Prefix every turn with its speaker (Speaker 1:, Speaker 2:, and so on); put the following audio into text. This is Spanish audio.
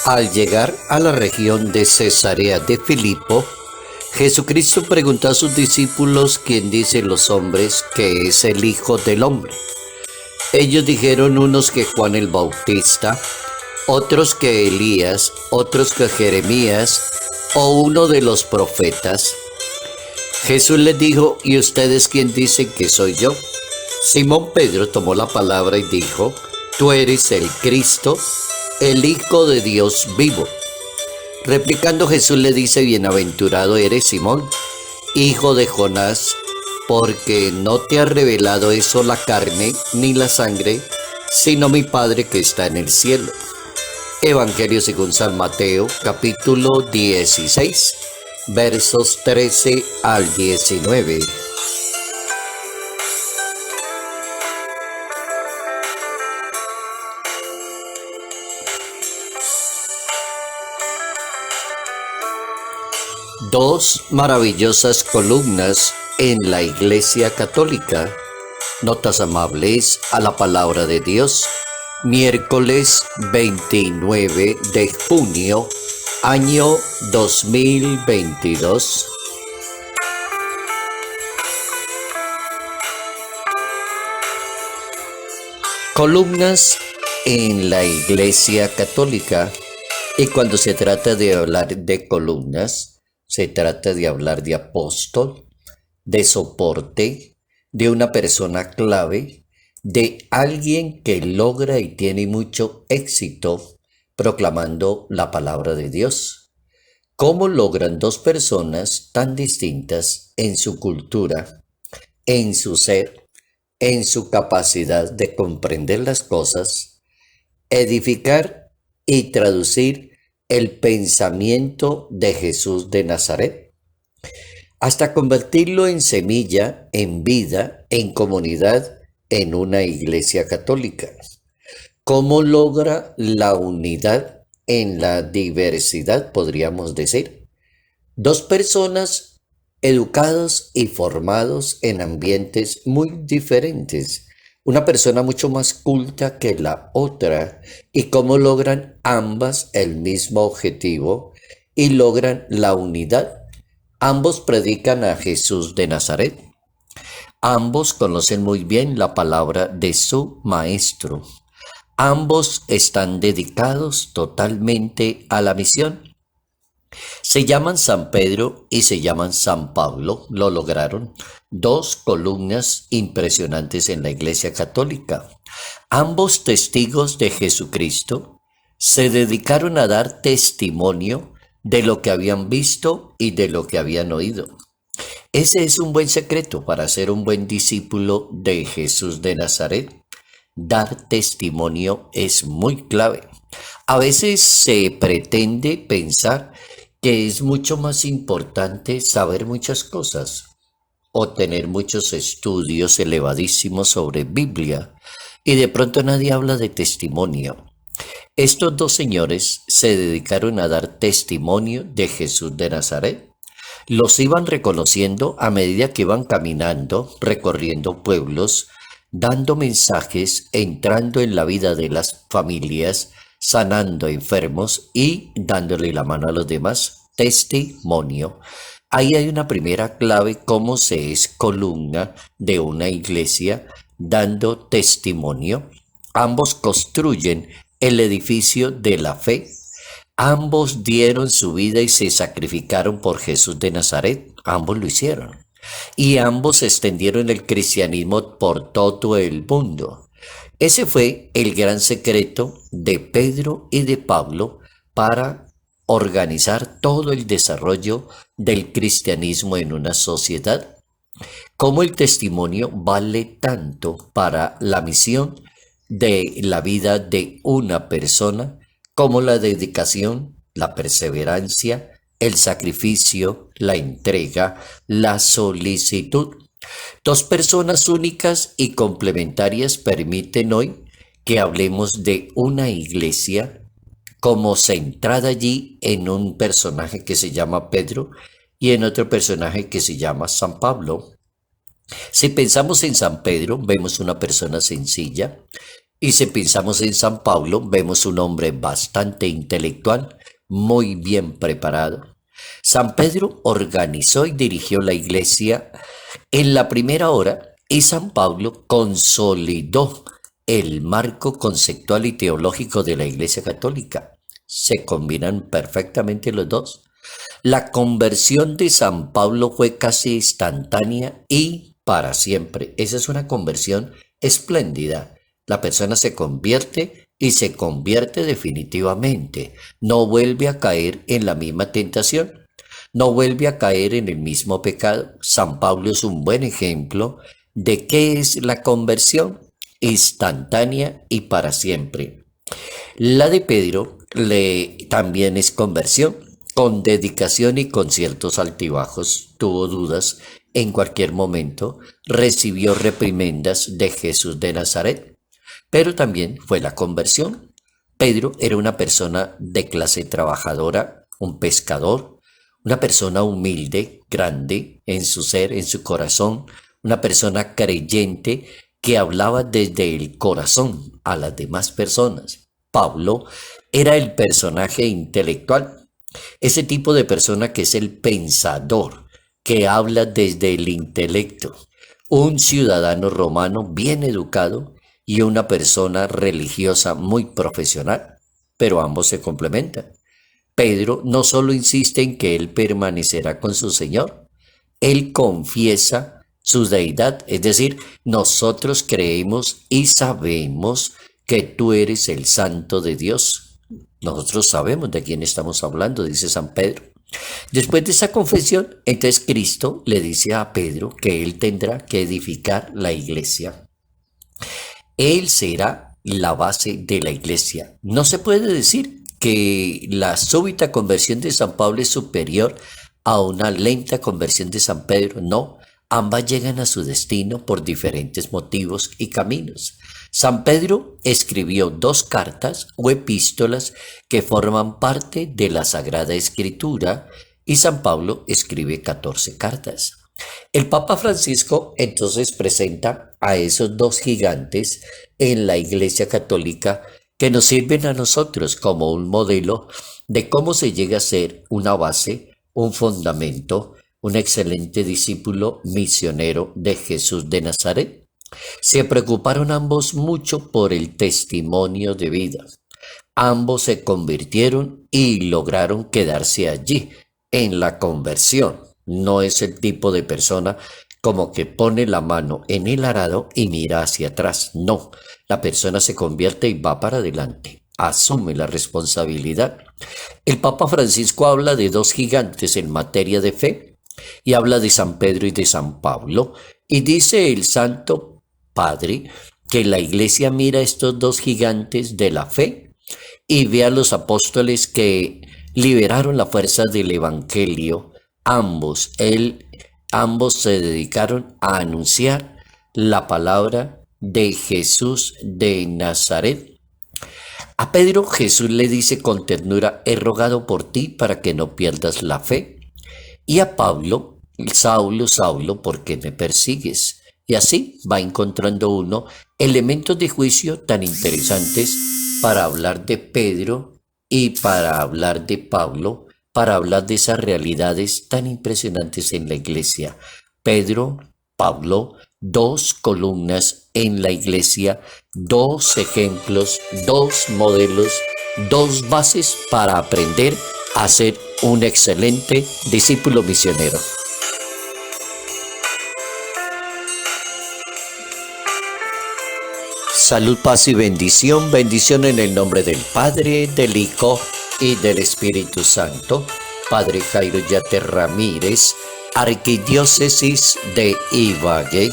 Speaker 1: Al llegar a la región de Cesarea de Filipo, Jesucristo preguntó a sus discípulos quién dicen los hombres que es el Hijo del Hombre. Ellos dijeron unos que Juan el Bautista, otros que Elías, otros que Jeremías o uno de los profetas. Jesús les dijo: ¿y ustedes quién dicen que soy yo? Simón Pedro tomó la palabra y dijo: tú eres el Cristo, el Hijo de Dios vivo. Replicando, Jesús le dice: bienaventurado eres, Simón, hijo de Jonás, porque no te ha revelado eso la carne ni la sangre, sino mi Padre que está en el cielo. Evangelio según San Mateo, capítulo 16, versos 13 al 19. Dos maravillosas columnas en la Iglesia Católica. Notas amables a la palabra de Dios. Miércoles 29 de junio, año 2022. Columnas en la Iglesia Católica. Y cuando se trata de hablar de columnas, se trata de hablar de apóstol, de soporte, de una persona clave, de alguien que logra y tiene mucho éxito proclamando la palabra de Dios. ¿Cómo logran dos personas tan distintas en su cultura, en su ser, en su capacidad de comprender las cosas, edificar y traducir el pensamiento de Jesús de Nazaret, hasta convertirlo en semilla, en vida, en comunidad, en una iglesia católica? ¿Cómo logra la unidad en la diversidad, podríamos decir? Dos personas educados y formados en ambientes muy diferentes, una persona mucho más culta que la otra, y cómo logran ambas el mismo objetivo y logran la unidad. Ambos predican a Jesús de Nazaret. Ambos conocen muy bien la palabra de su maestro. Ambos están dedicados totalmente a la misión. Se llaman San Pedro y se llaman San Pablo. Lo lograron. Dos columnas impresionantes en la Iglesia Católica. Ambos testigos de Jesucristo se dedicaron a dar testimonio de lo que habían visto y de lo que habían oído. Ese es un buen secreto para ser un buen discípulo de Jesús de Nazaret. Dar testimonio es muy clave. A veces se pretende pensar que es mucho más importante saber muchas cosas o tener muchos estudios elevadísimos sobre Biblia, y de pronto nadie habla de testimonio. Estos dos señores se dedicaron a dar testimonio de Jesús de Nazaret. Los iban reconociendo a medida que iban caminando, recorriendo pueblos, dando mensajes, entrando en la vida de las familias, sanando enfermos y dándole la mano a los demás. Testimonio. Ahí hay una primera clave: cómo se es columna de una iglesia, dando testimonio. Ambos construyen el edificio de la fe. Ambos dieron su vida y se sacrificaron por Jesús de Nazaret. Ambos lo hicieron. Y ambos extendieron el cristianismo por todo el mundo. Ese fue el gran secreto de Pedro y de Pablo para organizar todo el desarrollo del cristianismo en una sociedad. Cómo el testimonio vale tanto para la misión de la vida de una persona, como la dedicación, la perseverancia, el sacrificio, la entrega, la solicitud. Dos personas únicas y complementarias permiten hoy que hablemos de una iglesia como centrada allí en un personaje que se llama Pedro y en otro personaje que se llama San Pablo. Si pensamos en San Pedro, vemos una persona sencilla, Y si pensamos en San Pablo, vemos un hombre bastante intelectual, muy bien preparado. San Pedro organizó y dirigió la iglesia en la primera hora y San Pablo consolidó el marco conceptual y teológico de la Iglesia Católica. Se combinan perfectamente los dos. La conversión de San Pablo fue casi instantánea y para siempre. Esa es una conversión espléndida. La persona se convierte y se convierte definitivamente. No vuelve a caer en la misma tentación. No vuelve a caer en el mismo pecado. San Pablo es un buen ejemplo de qué es la conversión instantánea y para siempre. La de Pedro también es conversión, con dedicación y con ciertos altibajos. Tuvo dudas en cualquier momento, recibió reprimendas de Jesús de Nazaret, pero también fue la conversión. Pedro era una persona de clase trabajadora, un pescador, una persona humilde, grande en su ser, en su corazón, una persona creyente que hablaba desde el corazón a las demás personas. Pablo era el personaje intelectual, ese tipo de persona que es el pensador, que habla desde el intelecto, un ciudadano romano bien educado y una persona religiosa muy profesional, pero ambos se complementan. Pedro no solo insiste en que él permanecerá con su Señor, él confiesa su deidad, es decir, nosotros creemos y sabemos que tú eres el Santo de Dios. Nosotros sabemos de quién estamos hablando, dice San Pedro. Después de esa confesión, entonces Cristo le dice a Pedro que él tendrá que edificar la iglesia. Él será la base de la iglesia. No se puede decir que la súbita conversión de San Pablo es superior a una lenta conversión de San Pedro. No, ambas llegan a su destino por diferentes motivos y caminos. San Pedro escribió 2 cartas o epístolas que forman parte de la Sagrada Escritura y San Pablo escribe 14 cartas. El Papa Francisco entonces presenta a esos 2 gigantes en la Iglesia Católica que nos sirven a nosotros como un modelo de cómo se llega a ser una base, un fundamento, un excelente discípulo misionero de Jesús de Nazaret. Se preocuparon ambos mucho por el testimonio de vida. Ambos se convirtieron y lograron quedarse allí, en la conversión. No es el tipo de persona como que pone la mano en el arado y mira hacia atrás. No, la persona se convierte y va para adelante. Asume la responsabilidad. El Papa Francisco habla de 2 gigantes en materia de fe y habla de San Pedro y de San Pablo. Y dice el Santo Padre que la Iglesia mira a estos 2 gigantes de la fe y ve a los apóstoles que liberaron la fuerza del Evangelio. Ambos se dedicaron a anunciar la palabra de Jesús de Nazaret. A Pedro Jesús le dice con ternura: he rogado por ti para que no pierdas la fe. Y a Pablo: Saulo, Saulo, ¿por qué me persigues? Y así va encontrando uno elementos de juicio tan interesantes para hablar de Pedro y para hablar de Pablo, para hablar de esas realidades tan impresionantes en la iglesia. Pedro, Pablo, 2 columnas en la iglesia, 2 ejemplos, 2 modelos, 2 bases para aprender a ser un excelente discípulo misionero. Salud, paz y bendición. Bendición en el nombre del Padre, del Hijo y del Espíritu Santo. Padre Jairo Yate Ramírez, Arquidiócesis de Ibagué.